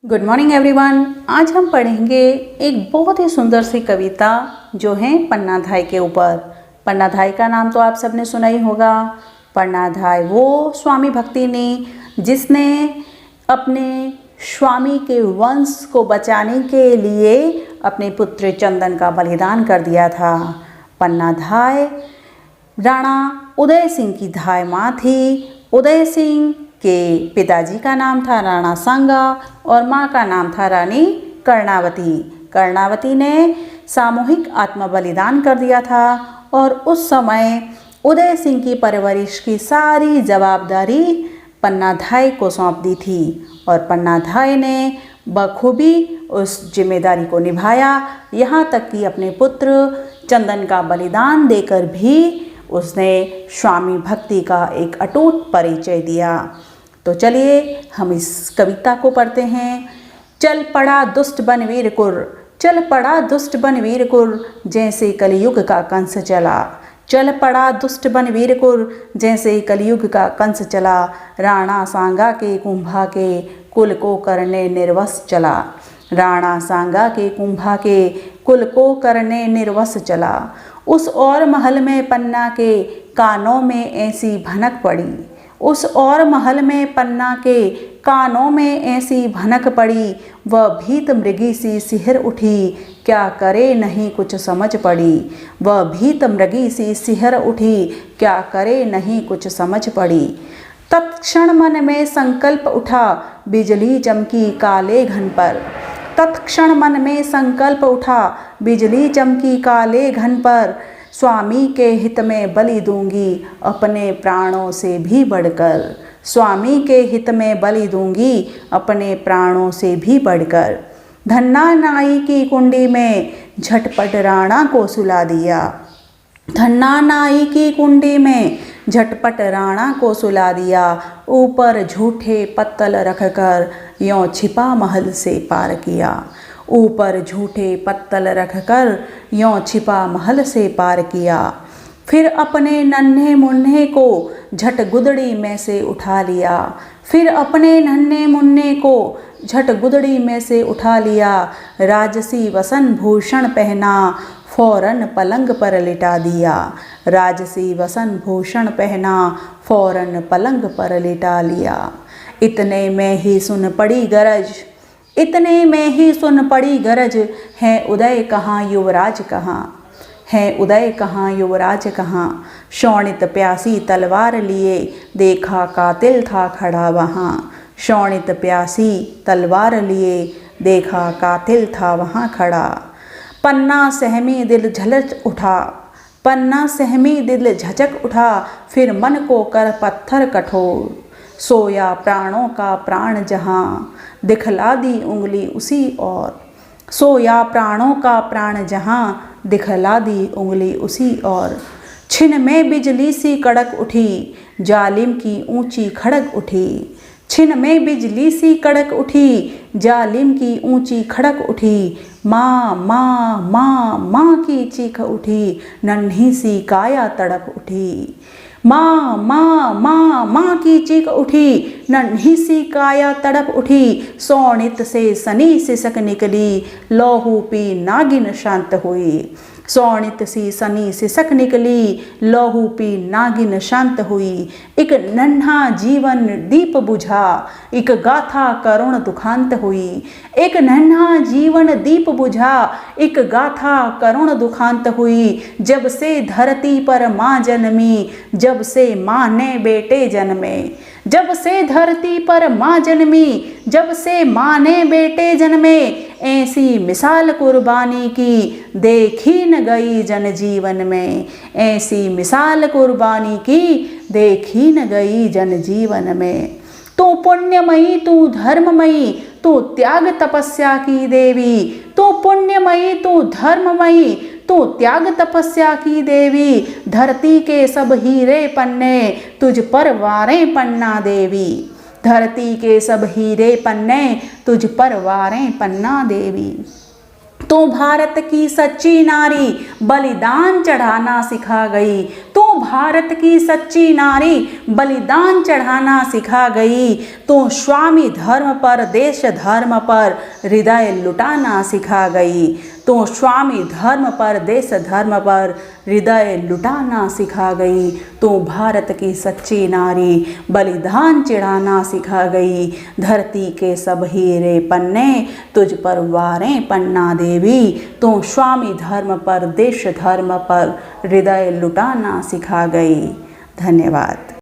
Good morning everyone. आज हम पढ़ेंगे एक बहुत ही सुंदर सी कविता जो है पन्नाधाय के ऊपर। पन्नाधाय का नाम तो आप सबने सुना ही होगा। पन्नाधाय वो स्वामी भक्ति ने जिसने अपने स्वामी के वंश को बचाने के लिए अपने पुत्र चंदन का बलिदान कर दिया था। पन्नाधाय राणा उदय सिंह की धाय माँ थी। उदय सिंह के पिताजी का नाम था राणा सांगा और माँ का नाम था रानी कर्णावती। कर्णावती ने सामूहिक आत्म बलिदान कर दिया था और उस समय उदय सिंह की परवरिश की सारी जवाबदारी पन्नाधाय को सौंप दी थी और पन्नाधाय ने बखूबी उस जिम्मेदारी को निभाया। यहाँ तक कि अपने पुत्र चंदन का बलिदान देकर भी उसने स्वामी भक्ति का एक अटूट परिचय दिया। तो चलिए हम इस कविता को पढ़ते हैं। चल पड़ा दुष्ट बनवीर कुर, चल पड़ा दुष्ट बनवीर कुर, जैसे कलयुग का कंस चला। चल पड़ा दुष्ट बनवीर कुर, जैसे कलयुग का कंस चला। राणा सांगा के कुंभा के कुल को करने निर्वस चला। राणा सांगा के कुंभा के कुल को करने निर्वस चला। उस और महल में पन्ना के कानों में ऐसी भनक पड़ी। उस और महल में पन्ना के कानों में ऐसी भनक पड़ी। वह भीत मृगी सी सिहर उठी, क्या करे नहीं कुछ समझ पड़ी। वह भीत मृगी सी सिहर उठी, क्या करे नहीं कुछ समझ पड़ी। तत्क्षण मन में संकल्प उठा, बिजली चमकी काले घन पर। तत्क्षण मन में संकल्प उठा, बिजली चमकी काले घन पर। स्वामी के हित में बलि दूंगी, अपने प्राणों से भी बढ़कर। स्वामी के हित में बलि दूंगी, अपने प्राणों से भी बढ़कर। धन्ना नाई की कुंडी में झटपट राणा को सुला दिया। धन्ना नाई की कुंडी में झटपट राणा को सुला दिया। ऊपर झूठे पत्तल रखकर यों छिपा महल से पार किया। ऊपर झूठे पत्तल रखकर यों छिपा महल से पार किया। फिर अपने नन्हे मुन्ने को झट गुदड़ी में से उठा लिया। फिर अपने नन्हे मुन्ने को झट गुदड़ी में से उठा लिया। राजसी वसन भूषण पहना, फौरन पलंग पर लिटा दिया। राजसी वसन भूषण पहना, फौरन पलंग पर लिटा लिया। इतने में ही सुन पड़ी गरज, इतने में ही सुन पड़ी गरज, है उदय कहाँ युवराज कहाँ। है उदय कहाँ युवराज कहाँ। शोणित प्यासी तलवार लिए, देखा कातिल था खड़ा वहाँ। शोणित प्यासी तलवार लिए, देखा कातिल था वहाँ खड़ा। पन्ना सहमी दिल झलक उठा, पन्ना सहमी दिल झचक उठा। फिर मन को कर पत्थर कठोर, सोया प्राणों का प्राण जहाँ। दिखला दी उंगली उसी ओर, सोया प्राणों का प्राण जहाँ। दिखला दी उंगली उसी ओर। छिन में बिजली सी कड़क उठी, जालिम की ऊंची खड़क उठी। छिन में बिजली सी कड़क उठी, जालिम की ऊंची खड़क उठी। माँ माँ माँ माँ की चीख उठी, नन्ही सी काया तड़प उठी। माँ माँ माँ माँ की चीख उठी, नन्ही सी काया तड़प उठी। शोणित से सनी सिसक निकली, लौहू पी नागिन शांत हुई। शोणित सी सनी सिसक निकली, लौहू पी नागिन शांत हुई। एक नन्हा जीवन दीप बुझा, एक गाथा करुण दुखांत हुई। एक नन्हा जीवन दीप बुझा, एक गाथा करुण दुखांत हुई। जब से धरती पर माँ जन्मी, जब से माँ ने बेटे जन्मे। जब से धरती पर माँ जन्मी, जब से माँ ने बेटे जन्मे। ऐसी मिसाल कुर्बानी की देखी न गई जनजीवन में। ऐसी मिसाल कुर्बानी की देखी न गई जनजीवन में। तू पुण्यमयी तू धर्ममयी, तू त्याग तपस्या की देवी। तू पुण्यमयी तू धर्ममयी, तू त्याग तपस्या की देवी। धरती के सब हीरे पन्ने, तुझ पर वारें पन्ना देवी। धरती के सब हीरे पन्ने, तुझ पर वारें पन्ना देवी। तो भारत की सच्ची नारी, बलिदान चढ़ाना सिखा गई। तो भारत की सच्ची नारी बलिदान चढ़ाना सिखा गई। तू स्वामी धर्म पर देश धर्म पर हृदय लुटाना सिखा गई। तो स्वामी धर्म पर देश धर्म पर हृदय लुटाना सिखा गई। तो भारत की सच्ची नारी बलिदान चढ़ाना सिखा गई। धरती के सब हीरे पन्ने तुझ पर वारें पन्ना देवी। तो स्वामी धर्म पर देश धर्म पर हृदय लुटाना सिखा गई। धन्यवाद।